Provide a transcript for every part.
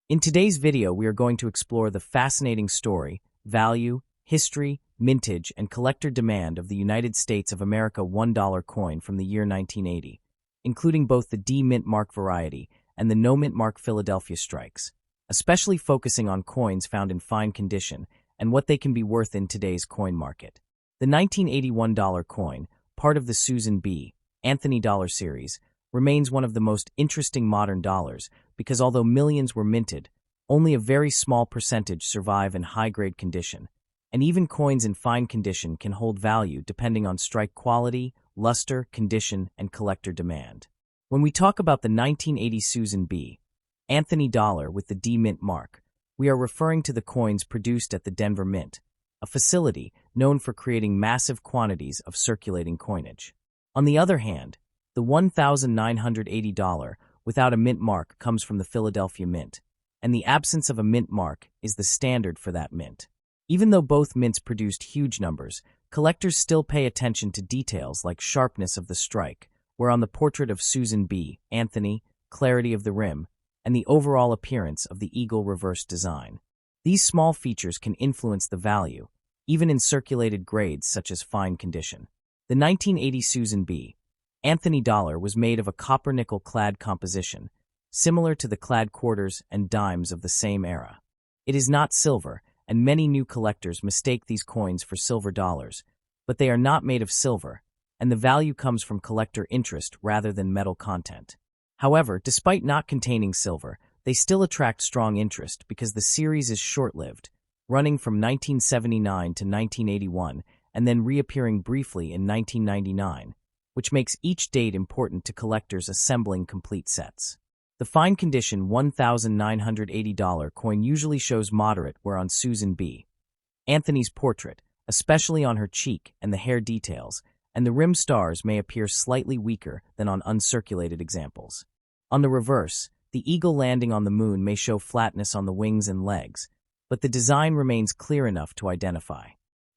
In today's video, we are going to explore the fascinating story, value, history, mintage, and collector demand of the United States of America $1 coin from the year 1980, including both the D mint mark variety and the no mint mark Philadelphia strikes, especially focusing on coins found in fine condition and what they can be worth in today's coin market. The 1980 $1 coin, part of the SusanBAnthony dollar series, remains one of the most interesting modern dollars because although millions were minted, only a very small percentage survive in high-grade condition, and even coins in fine condition can hold value depending on strike quality, luster, condition, and collector demand. When we talk about the 1980 SusanBAnthony dollar with the D mint mark, we are referring to the coins produced at the Denver Mint, a facility known for creating massive quantities of circulating coinage. On the other hand, the $1,980 without a mint mark comes from the Philadelphia Mint, and the absence of a mint mark is the standard for that mint. Even though both mints produced huge numbers, collectors still pay attention to details like sharpness of the strike, where on the portrait of SusanBAnthony, clarity of the rim, and the overall appearance of the eagle reverse design. These small features can influence the value, even in circulated grades such as fine condition. The 1980 SusanBAnthony dollar was made of a copper-nickel clad composition, similar to the clad quarters and dimes of the same era. It is not silver, and many new collectors mistake these coins for silver dollars, but they are not made of silver, and the value comes from collector interest rather than metal content. However, despite not containing silver, they still attract strong interest because the series is short-lived, running from 1979 to 1981 and then reappearing briefly in 1999, which makes each date important to collectors assembling complete sets. The fine condition $1,980 coin usually shows moderate where on SusanBAnthony's portrait, especially on her cheek and the hair details, and the rim stars may appear slightly weaker than on uncirculated examples. On the reverse, the eagle landing on the moon may show flatness on the wings and legs, but the design remains clear enough to identify.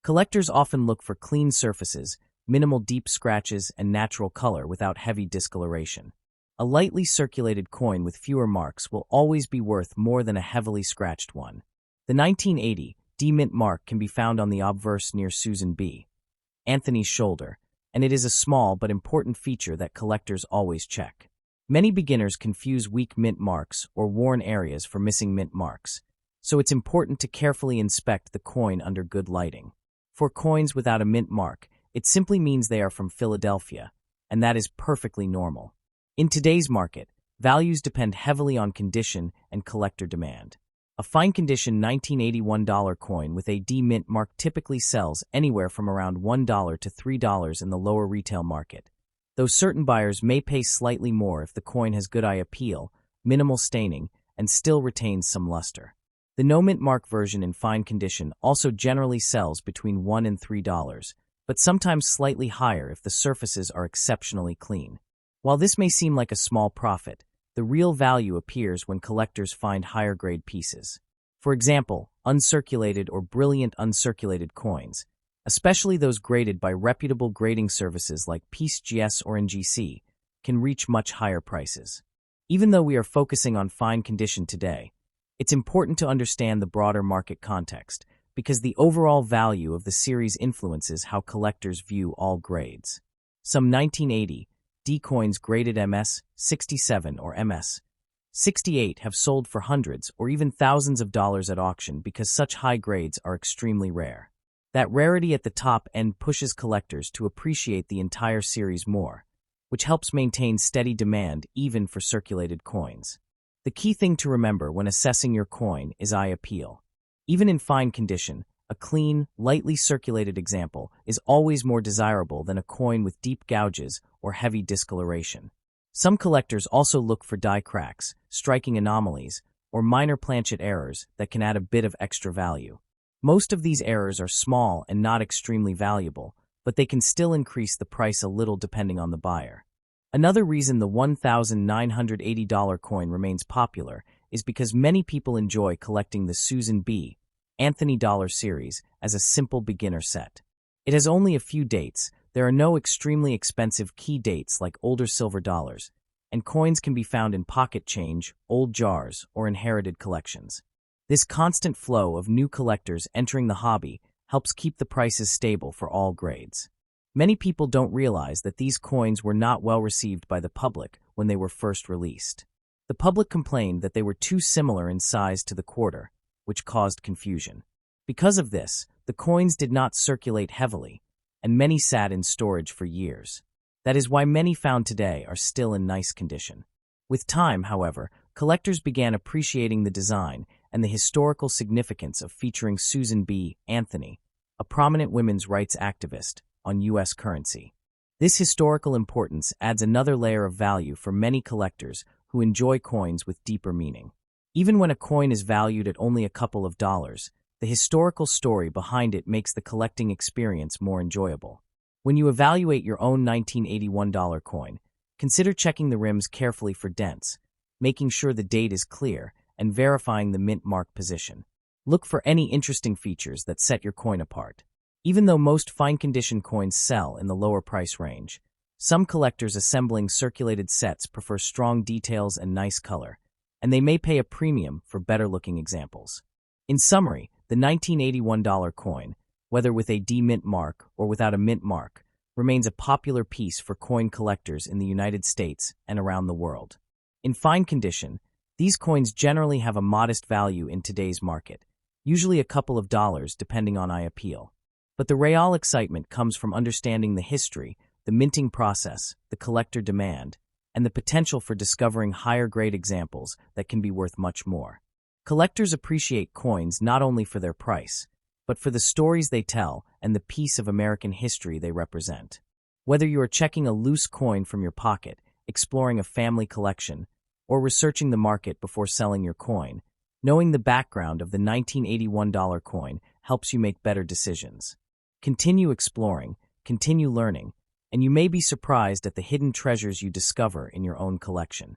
Collectors often look for clean surfaces, minimal deep scratches, and natural color without heavy discoloration. A lightly circulated coin with fewer marks will always be worth more than a heavily scratched one. The 1980 D mint mark can be found on the obverse near SusanBAnthony's shoulder, and it is a small but important feature that collectors always check. Many beginners confuse weak mint marks or worn areas for missing mint marks, so it's important to carefully inspect the coin under good lighting. For coins without a mint mark, it simply means they are from Philadelphia, and that is perfectly normal. In today's market, values depend heavily on condition and collector demand. A fine-condition 1980 $1 coin with a D mint mark typically sells anywhere from around $1 to $3 in the lower retail market, though certain buyers may pay slightly more if the coin has good eye appeal, minimal staining, and still retains some luster. The no mint mark version in fine condition also generally sells between $1 and $3, but sometimes slightly higher if the surfaces are exceptionally clean. While this may seem like a small profit, the real value appears when collectors find higher-grade pieces. For example, uncirculated or brilliant uncirculated coins, especially those graded by reputable grading services like PieceGS or NGC, can reach much higher prices. Even though we are focusing on fine condition today, it's important to understand the broader market context because the overall value of the series influences how collectors view all grades. Some 1980 D coins graded MS-67 or MS-68 have sold for hundreds or even thousands of dollars at auction because such high grades are extremely rare. That rarity at the top end pushes collectors to appreciate the entire series more, which helps maintain steady demand even for circulated coins. The key thing to remember when assessing your coin is eye appeal. Even in fine condition, a clean, lightly circulated example is always more desirable than a coin with deep gouges or heavy discoloration. Some collectors also look for die cracks, striking anomalies, or minor planchet errors that can add a bit of extra value. Most of these errors are small and not extremely valuable, but they can still increase the price a little depending on the buyer. Another reason the $1,980 coin remains popular is because many people enjoy collecting the SusanBAnthony dollar series as a simple beginner set. It has only a few dates, there are no extremely expensive key dates like older silver dollars, and coins can be found in pocket change, old jars, or inherited collections. This constant flow of new collectors entering the hobby helps keep the prices stable for all grades. Many people don't realize that these coins were not well received by the public when they were first released. The public complained that they were too similar in size to the quarter, which caused confusion. Because of this, the coins did not circulate heavily, and many sat in storage for years. That is why many found today are still in nice condition. With time, however, collectors began appreciating the design and the historical significance of featuring SusanBAnthony, a prominent women's rights activist, on U.S. currency. This historical importance adds another layer of value for many collectors who enjoy coins with deeper meaning. Even when a coin is valued at only a couple of dollars, the historical story behind it makes the collecting experience more enjoyable. When you evaluate your own 1981 coin, consider checking the rims carefully for dents, making sure the date is clear, and verifying the mint mark position. Look for any interesting features that set your coin apart. Even though most fine-condition coins sell in the lower price range, some collectors assembling circulated sets prefer strong details and nice color, and they may pay a premium for better-looking examples. In summary, the 1981 coin, whether with a D-mint mark or without a mint mark, remains a popular piece for coin collectors in the United States and around the world. In fine condition, these coins generally have a modest value in today's market, usually a couple of dollars depending on eye appeal. But the real excitement comes from understanding the history, the minting process, the collector demand, and the potential for discovering higher-grade examples that can be worth much more. Collectors appreciate coins not only for their price, but for the stories they tell and the piece of American history they represent. Whether you are checking a loose coin from your pocket, exploring a family collection, or researching the market before selling your coin, knowing the background of the 1981 coin helps you make better decisions. Continue exploring, continue learning, and you may be surprised at the hidden treasures you discover in your own collection.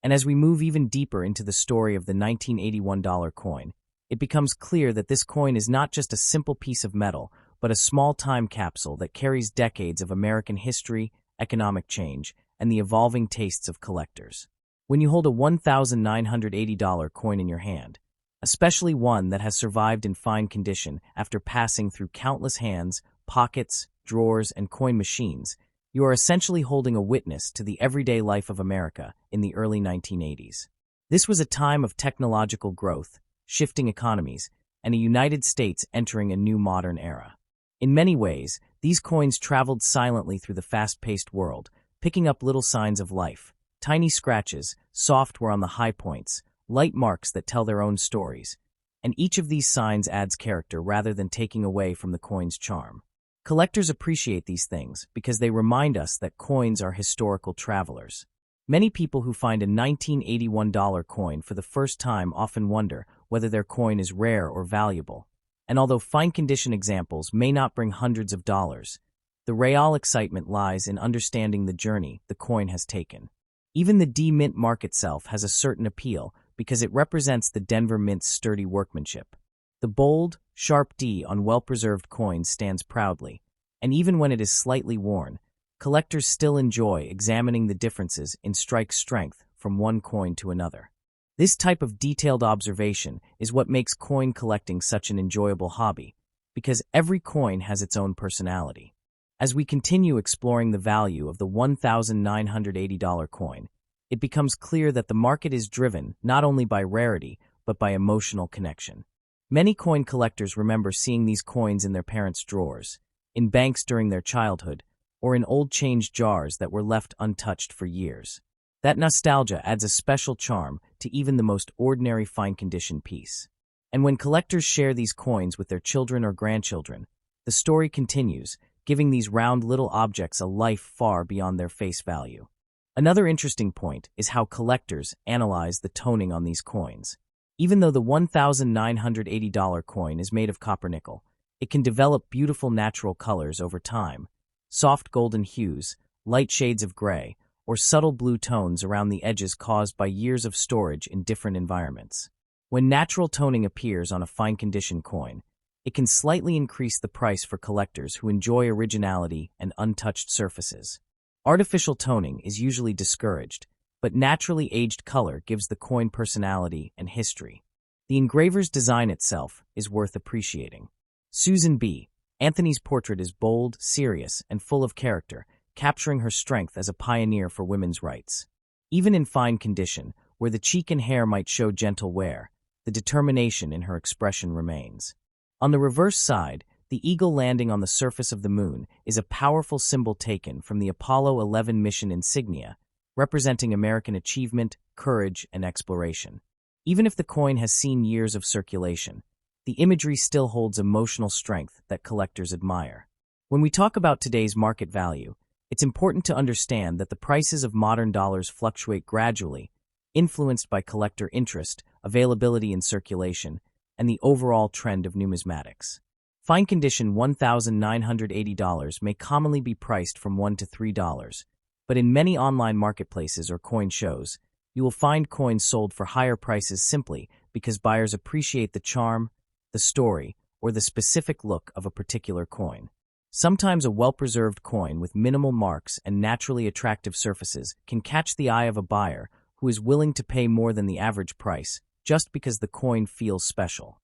And as we move even deeper into the story of the 1981 coin, it becomes clear that this coin is not just a simple piece of metal, but a small time capsule that carries decades of American history, economic change, and the evolving tastes of collectors. When you hold a $1,980 coin in your hand, especially one that has survived in fine condition after passing through countless hands, pockets, drawers, and coin machines, you are essentially holding a witness to the everyday life of America in the early 1980s. This was a time of technological growth, shifting economies, and a United States entering a new modern era. In many ways, these coins traveled silently through the fast-paced world, picking up little signs of life. Tiny scratches, soft were on the high points, light marks that tell their own stories, and each of these signs adds character rather than taking away from the coin's charm. Collectors appreciate these things because they remind us that coins are historical travelers. Many people who find a 1981 coin for the first time often wonder whether their coin is rare or valuable, and although fine-condition examples may not bring hundreds of dollars, the real excitement lies in understanding the journey the coin has taken. Even the D-Mint mark itself has a certain appeal because it represents the Denver Mint's sturdy workmanship. The bold, sharp D on well-preserved coins stands proudly, and even when it is slightly worn, collectors still enjoy examining the differences in strike strength from one coin to another. This type of detailed observation is what makes coin collecting such an enjoyable hobby, because every coin has its own personality. As we continue exploring the value of the $1,980 coin, it becomes clear that the market is driven not only by rarity, but by emotional connection. Many coin collectors remember seeing these coins in their parents' drawers, in banks during their childhood, or in old change jars that were left untouched for years. That nostalgia adds a special charm to even the most ordinary fine-condition piece. And when collectors share these coins with their children or grandchildren, the story continues, giving these round little objects a life far beyond their face value. Another interesting point is how collectors analyze the toning on these coins. Even though the $1,980 coin is made of copper nickel, it can develop beautiful natural colors over time, soft golden hues, light shades of gray, or subtle blue tones around the edges caused by years of storage in different environments. When natural toning appears on a fine-condition coin, it can slightly increase the price for collectors who enjoy originality and untouched surfaces. Artificial toning is usually discouraged, but naturally aged color gives the coin personality and history. The engraver's design itself is worth appreciating. SusanBAnthony's portrait is bold, serious, and full of character, capturing her strength as a pioneer for women's rights. Even in fine condition, where the cheek and hair might show gentle wear, the determination in her expression remains. On the reverse side, the eagle landing on the surface of the moon is a powerful symbol taken from the Apollo 11 mission insignia, representing American achievement, courage, and exploration. Even if the coin has seen years of circulation, the imagery still holds emotional strength that collectors admire. When we talk about today's market value, it's important to understand that the prices of modern dollars fluctuate gradually, influenced by collector interest, availability in circulation, and the overall trend of numismatics. Fine condition $1,980 may commonly be priced from $1 to $3, but in many online marketplaces or coin shows, you will find coins sold for higher prices simply because buyers appreciate the charm, the story, or the specific look of a particular coin. Sometimes a well-preserved coin with minimal marks and naturally attractive surfaces can catch the eye of a buyer who is willing to pay more than the average price just because the coin feels special.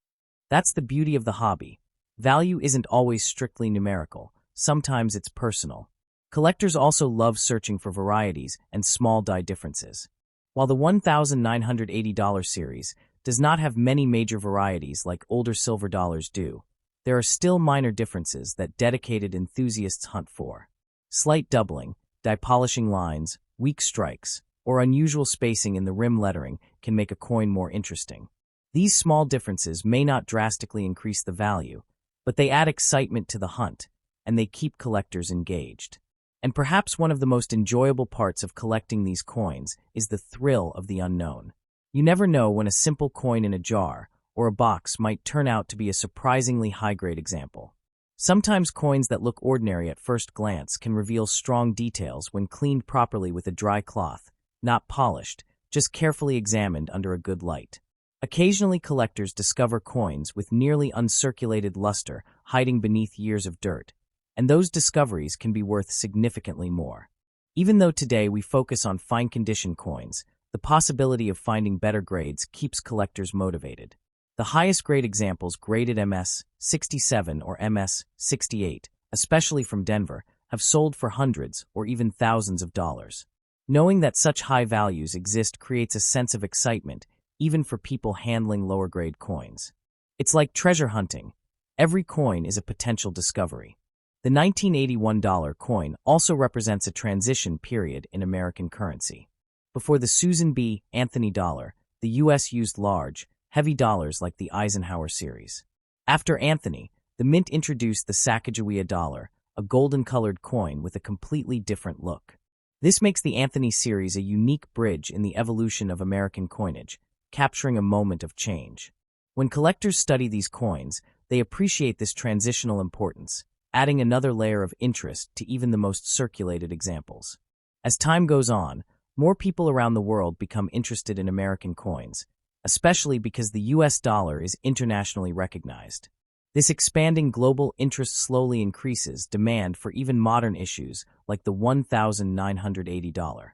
That's the beauty of the hobby. Value isn't always strictly numerical. Sometimes it's personal. Collectors also love searching for varieties and small die differences. While the $1,980 series does not have many major varieties like older silver dollars do, there are still minor differences that dedicated enthusiasts hunt for. Slight doubling, die polishing lines, weak strikes, or unusual spacing in the rim lettering can make a coin more interesting. These small differences may not drastically increase the value, but they add excitement to the hunt, and they keep collectors engaged. And perhaps one of the most enjoyable parts of collecting these coins is the thrill of the unknown. You never know when a simple coin in a jar or a box might turn out to be a surprisingly high-grade example. Sometimes coins that look ordinary at first glance can reveal strong details when cleaned properly with a dry cloth, not polished, just carefully examined under a good light. Occasionally, collectors discover coins with nearly uncirculated luster hiding beneath years of dirt, and those discoveries can be worth significantly more. Even though today we focus on fine-condition coins, the possibility of finding better grades keeps collectors motivated. The highest grade examples, graded MS 67 or MS 68, especially from Denver, have sold for hundreds or even thousands of dollars. Knowing that such high values exist creates a sense of excitement, even for people handling lower grade coins. It's like treasure hunting. Every coin is a potential discovery. The 1981 dollar coin also represents a transition period in American currency. Before the SusanBAnthony dollar, the U.S. used large, heavy dollars like the Eisenhower series. After Anthony, the mint introduced the Sacagawea dollar, a golden-colored coin with a completely different look. This makes the Anthony series a unique bridge in the evolution of American coinage, capturing a moment of change. When collectors study these coins, they appreciate this transitional importance, adding another layer of interest to even the most circulated examples. As time goes on, more people around the world become interested in American coins, especially because the U.S. dollar is internationally recognized. This expanding global interest slowly increases demand for even modern issues like the $1,980.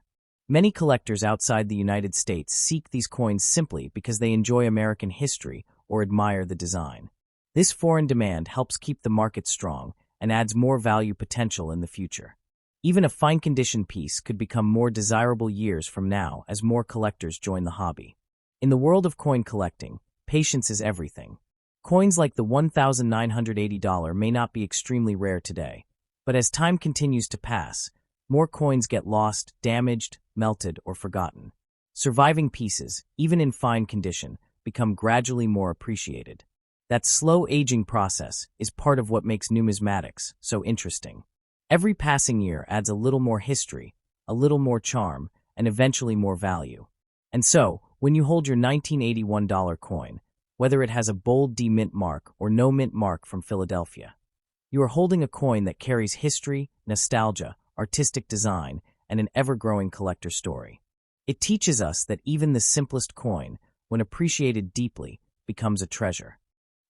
Many collectors outside the United States seek these coins simply because they enjoy American history or admire the design. This foreign demand helps keep the market strong and adds more value potential in the future. Even a fine-condition piece could become more desirable years from now as more collectors join the hobby. In the world of coin collecting, patience is everything. Coins like the $1,980 may not be extremely rare today, but as time continues to pass, more coins get lost, damaged, melted, or forgotten. Surviving pieces, even in fine condition, become gradually more appreciated. That slow aging process is part of what makes numismatics so interesting. Every passing year adds a little more history, a little more charm, and eventually more value. And so, when you hold your 1981 dollar coin, whether it has a bold D mint mark or no mint mark from Philadelphia, you are holding a coin that carries history, nostalgia, artistic design, and an ever-growing collector story. It teaches us that even the simplest coin, when appreciated deeply, becomes a treasure.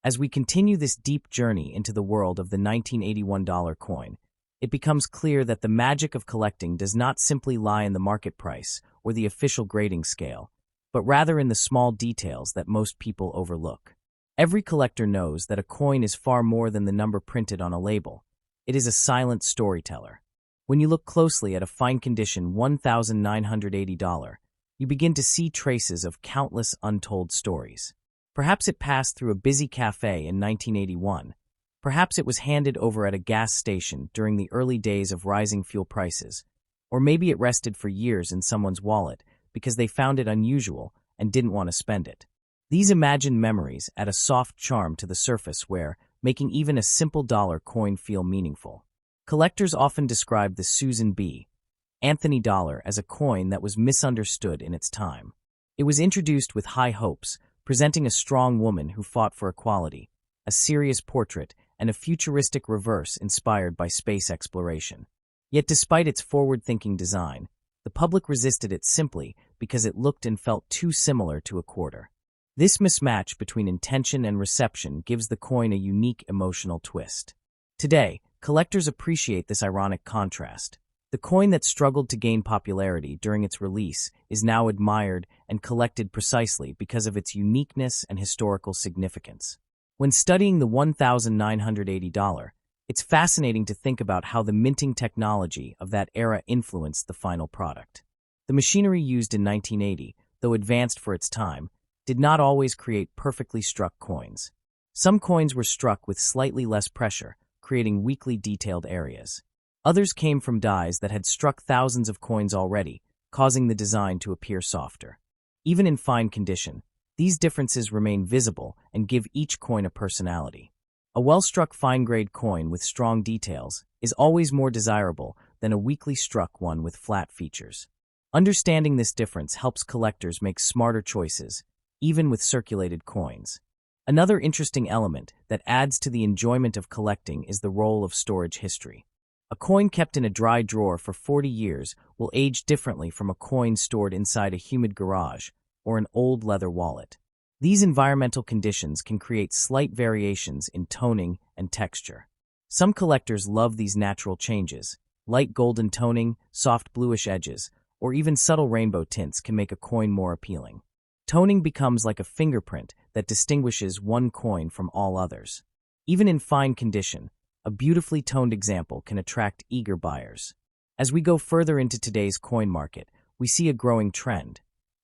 As we continue this deep journey into the world of the 1981 dollar coin, it becomes clear that the magic of collecting does not simply lie in the market price or the official grading scale, but rather in the small details that most people overlook. Every collector knows that a coin is far more than the number printed on a label. It is a silent storyteller. When you look closely at a fine-condition $1,980, you begin to see traces of countless untold stories. Perhaps it passed through a busy cafe in 1981. Perhaps it was handed over at a gas station during the early days of rising fuel prices. Or maybe it rested for years in someone's wallet because they found it unusual and didn't want to spend it. These imagined memories add a soft charm to the surface where, making even a simple dollar coin feel meaningful. Collectors often describe the SusanBAnthony dollar as a coin that was misunderstood in its time. It was introduced with high hopes, presenting a strong woman who fought for equality, a serious portrait, and a futuristic reverse inspired by space exploration. Yet despite its forward-thinking design, the public resisted it simply because it looked and felt too similar to a quarter. This mismatch between intention and reception gives the coin a unique emotional twist. Today, collectors appreciate this ironic contrast. The coin that struggled to gain popularity during its release is now admired and collected precisely because of its uniqueness and historical significance. When studying the $1,980, it's fascinating to think about how the minting technology of that era influenced the final product. The machinery used in 1980, though advanced for its time, did not always create perfectly struck coins. Some coins were struck with slightly less pressure, creating weakly detailed areas. Others came from dies that had struck thousands of coins already, causing the design to appear softer. Even in fine condition, these differences remain visible and give each coin a personality. A well-struck fine-grade coin with strong details is always more desirable than a weakly struck one with flat features. Understanding this difference helps collectors make smarter choices, even with circulated coins. Another interesting element that adds to the enjoyment of collecting is the role of storage history. A coin kept in a dry drawer for 40 years will age differently from a coin stored inside a humid garage or an old leather wallet. These environmental conditions can create slight variations in toning and texture. Some collectors love these natural changes. Light golden toning, soft bluish edges, or even subtle rainbow tints can make a coin more appealing. Toning becomes like a fingerprint that distinguishes one coin from all others. Even in fine condition, a beautifully toned example can attract eager buyers. As we go further into today's coin market, we see a growing trend.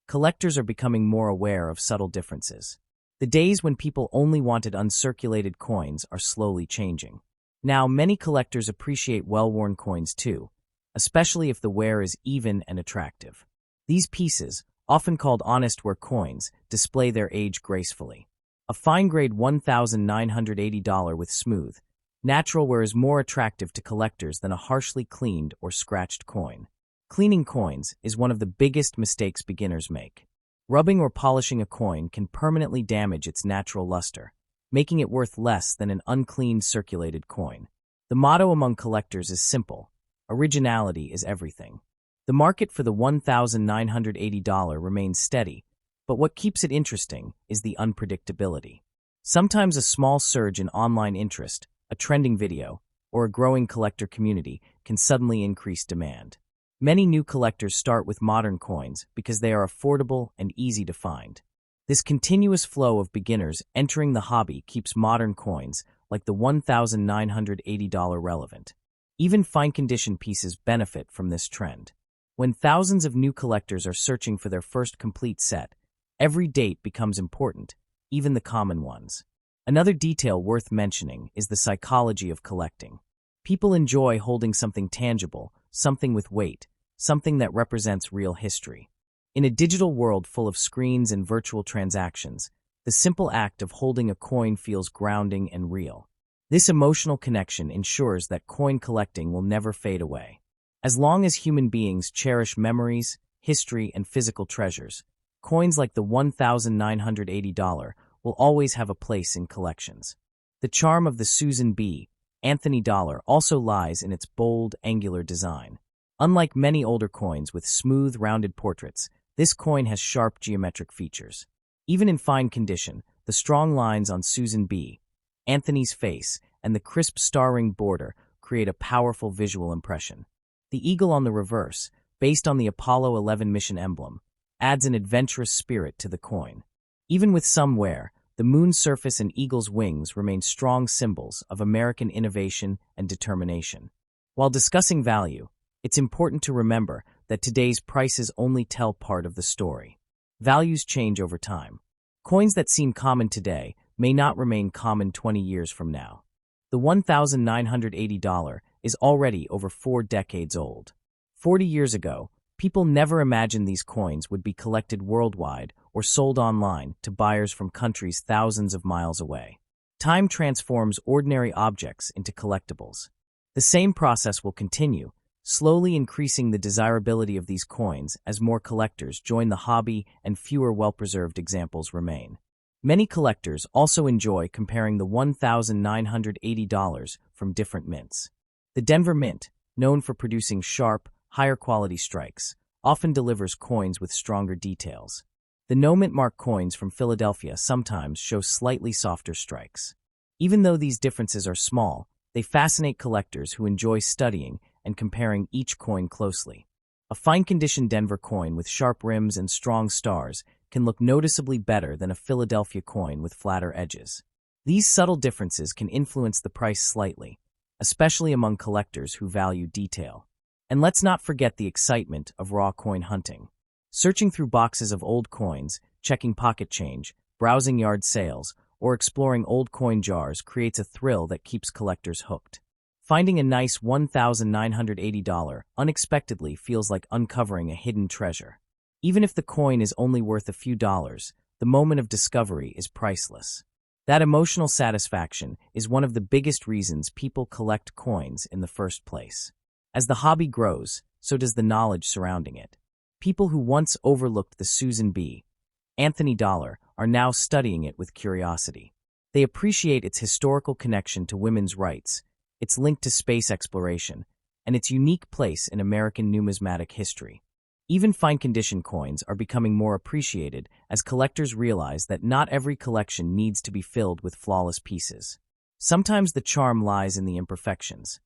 Collectors are becoming more aware of subtle differences. The days when people only wanted uncirculated coins are slowly changing. Now, many collectors appreciate well-worn coins too, especially if the wear is even and attractive. These pieces, often called honest wear coins, display their age gracefully. A fine-grade $1,980 with smooth, natural wear is more attractive to collectors than a harshly cleaned or scratched coin. Cleaning coins is one of the biggest mistakes beginners make. Rubbing or polishing a coin can permanently damage its natural luster, making it worth less than an uncleaned circulated coin. The motto among collectors is simple: originality is everything. The market for the $1,980 remains steady, but what keeps it interesting is the unpredictability. Sometimes a small surge in online interest, a trending video, or a growing collector community can suddenly increase demand. Many new collectors start with modern coins because they are affordable and easy to find. This continuous flow of beginners entering the hobby keeps modern coins, like the $1,980, relevant. Even fine-condition pieces benefit from this trend. When thousands of new collectors are searching for their first complete set, every date becomes important, even the common ones. Another detail worth mentioning is the psychology of collecting. People enjoy holding something tangible, something with weight, something that represents real history. In a digital world full of screens and virtual transactions, the simple act of holding a coin feels grounding and real. This emotional connection ensures that coin collecting will never fade away. As long as human beings cherish memories, history, and physical treasures, coins like the $1,980 will always have a place in collections. The charm of the SusanBAnthony dollar also lies in its bold, angular design. Unlike many older coins with smooth, rounded portraits, this coin has sharp geometric features. Even in fine condition, the strong lines on SusanBAnthony's face and the crisp star-ring border create a powerful visual impression. The eagle on the reverse, based on the Apollo 11 mission emblem, adds an adventurous spirit to the coin. Even with some wear, the moon's surface and eagle's wings remain strong symbols of American innovation and determination. While discussing value, it's important to remember that today's prices only tell part of the story. Values change over time. Coins that seem common today may not remain common 20 years from now. The $1,980 is already over 4 decades old. 40 years ago, people never imagined these coins would be collected worldwide or sold online to buyers from countries thousands of miles away. Time transforms ordinary objects into collectibles. The same process will continue, slowly increasing the desirability of these coins as more collectors join the hobby and fewer well-preserved examples remain. Many collectors also enjoy comparing the $1,980 from different mints. The Denver Mint, known for producing sharp, higher-quality strikes, often delivers coins with stronger details. The no-mint mark coins from Philadelphia sometimes show slightly softer strikes. Even though these differences are small, they fascinate collectors who enjoy studying and comparing each coin closely. A fine-condition Denver coin with sharp rims and strong stars can look noticeably better than a Philadelphia coin with flatter edges. These subtle differences can influence the price slightly, especially among collectors who value detail. And let's not forget the excitement of raw coin hunting. Searching through boxes of old coins, checking pocket change, browsing yard sales, or exploring old coin jars creates a thrill that keeps collectors hooked. Finding a nice $1,980 unexpectedly feels like uncovering a hidden treasure. Even if the coin is only worth a few dollars, the moment of discovery is priceless. That emotional satisfaction is one of the biggest reasons people collect coins in the first place. As the hobby grows, so does the knowledge surrounding it. People who once overlooked the SusanBAnthony dollar are now studying it with curiosity. They appreciate its historical connection to women's rights, its link to space exploration, and its unique place in American numismatic history. Even fine-condition coins are becoming more appreciated as collectors realize that not every collection needs to be filled with flawless pieces. Sometimes the charm lies in the imperfections,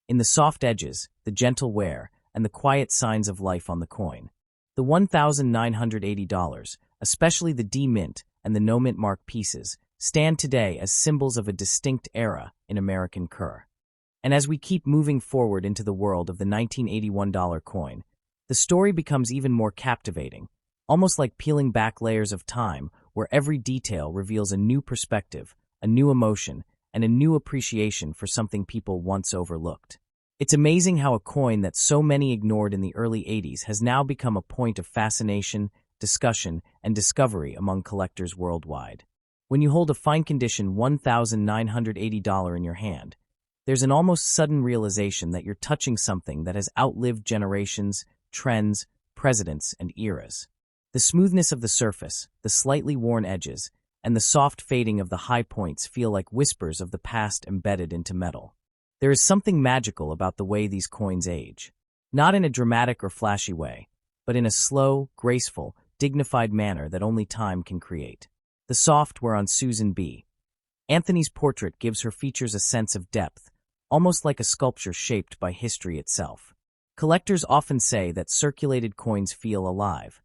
in the soft edges, the gentle wear, and the quiet signs of life on the coin. The $1,980, especially the D-Mint and the no-mint mark pieces, stand today as symbols of a distinct era in American cur. And as we keep moving forward into the world of the 1981 coin, the story becomes even more captivating, almost like peeling back layers of time where every detail reveals a new perspective, a new emotion, and a new appreciation for something people once overlooked. It's amazing how a coin that so many ignored in the early 80s has now become a point of fascination, discussion, and discovery among collectors worldwide. When you hold a fine-condition $1,980 in your hand, there's an almost sudden realization that you're touching something that has outlived generations, trends, presidents, and eras. The smoothness of the surface, the slightly worn edges, and the soft fading of the high points feel like whispers of the past embedded into metal. There is something magical about the way these coins age. Not in a dramatic or flashy way, but in a slow, graceful, dignified manner that only time can create. The soft wear on SusanBAnthony's portrait gives her features a sense of depth, almost like a sculpture shaped by history itself. Collectors often say that circulated coins feel alive,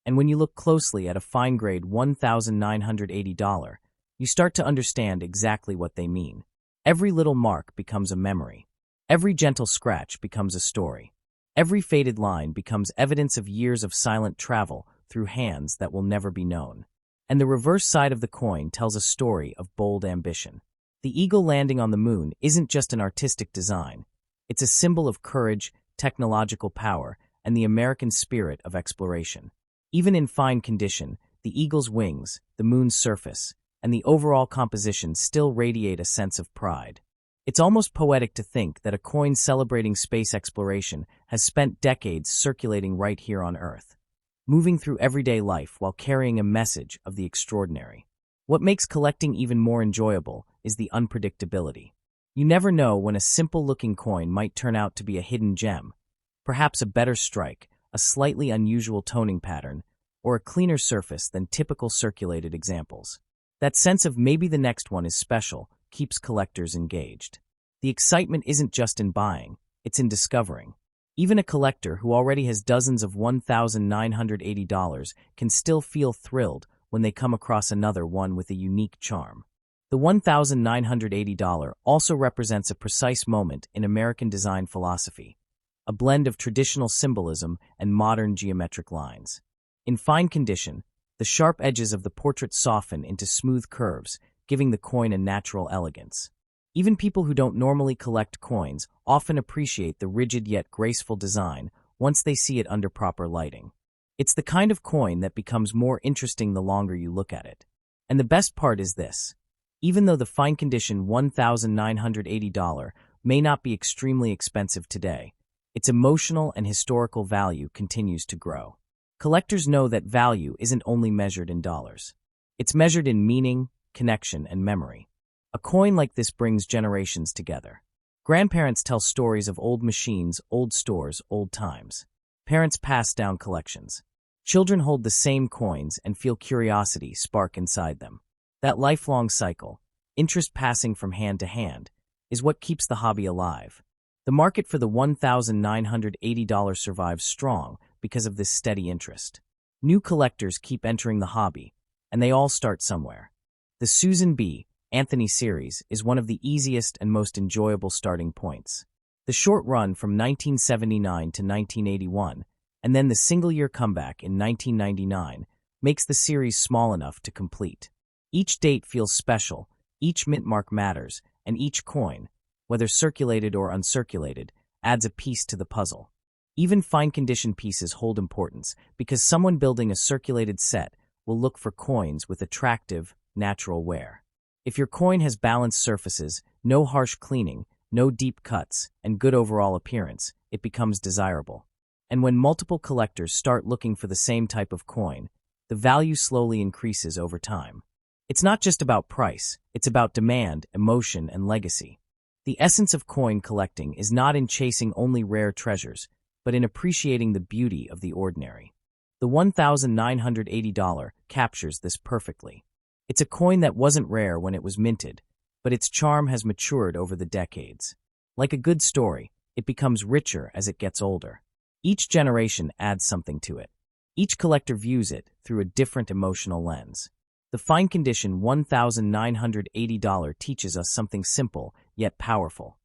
and when you look closely at a fine-grade $1,980, you start to understand exactly what they mean. Every little mark becomes a memory. Every gentle scratch becomes a story. Every faded line becomes evidence of years of silent travel through hands that will never be known. And the reverse side of the coin tells a story of bold ambition. The eagle landing on the moon isn't just an artistic design. It's a symbol of courage, technological power, and the American spirit of exploration. Even in fine condition, the eagle's wings, the moon's surface, and the overall composition still radiate a sense of pride. It's almost poetic to think that a coin celebrating space exploration has spent decades circulating right here on Earth, moving through everyday life while carrying a message of the extraordinary. What makes collecting even more enjoyable is the unpredictability. You never know when a simple-looking coin might turn out to be a hidden gem, perhaps a better strike, a slightly unusual toning pattern, or a cleaner surface than typical circulated examples. That sense of maybe the next one is special keeps collectors engaged. The excitement isn't just in buying, it's in discovering. Even a collector who already has dozens of $1,980 can still feel thrilled when they come across another one with a unique charm. The $1,980 also represents a precise moment in American design philosophy, a blend of traditional symbolism and modern geometric lines. In fine condition, the sharp edges of the portrait soften into smooth curves, giving the coin a natural elegance. Even people who don't normally collect coins often appreciate the rigid yet graceful design once they see it under proper lighting. It's the kind of coin that becomes more interesting the longer you look at it. And the best part is this. Even though the fine-condition $1,980 may not be extremely expensive today, its emotional and historical value continues to grow. Collectors know that value isn't only measured in dollars. It's measured in meaning, connection, and memory. A coin like this brings generations together. Grandparents tell stories of old machines, old stores, old times. Parents pass down collections. Children hold the same coins and feel curiosity spark inside them. That lifelong cycle, interest passing from hand to hand, is what keeps the hobby alive. The market for the $1,980 survives strong because of this steady interest. New collectors keep entering the hobby, and they all start somewhere. The SusanBAnthony series is one of the easiest and most enjoyable starting points. The short run from 1979 to 1981, and then the single-year comeback in 1999, makes the series small enough to complete. Each date feels special, each mint mark matters, and each coin, whether circulated or uncirculated, adds a piece to the puzzle. Even fine-condition pieces hold importance because someone building a circulated set will look for coins with attractive, natural wear. If your coin has balanced surfaces, no harsh cleaning, no deep cuts, and good overall appearance, it becomes desirable. And when multiple collectors start looking for the same type of coin, the value slowly increases over time. It's not just about price, it's about demand, emotion, and legacy. The essence of coin collecting is not in chasing only rare treasures, but in appreciating the beauty of the ordinary. The $1,980 captures this perfectly. It's a coin that wasn't rare when it was minted, but its charm has matured over the decades. Like a good story, it becomes richer as it gets older. Each generation adds something to it. Each collector views it through a different emotional lens. The fine-condition $1,980 teaches us something simple yet powerful.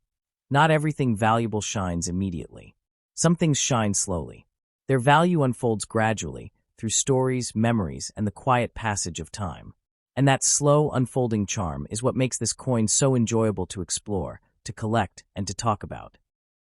Not everything valuable shines immediately. Some things shine slowly. Their value unfolds gradually through stories, memories, and the quiet passage of time. And that slow, unfolding charm is what makes this coin so enjoyable to explore, to collect, and to talk about.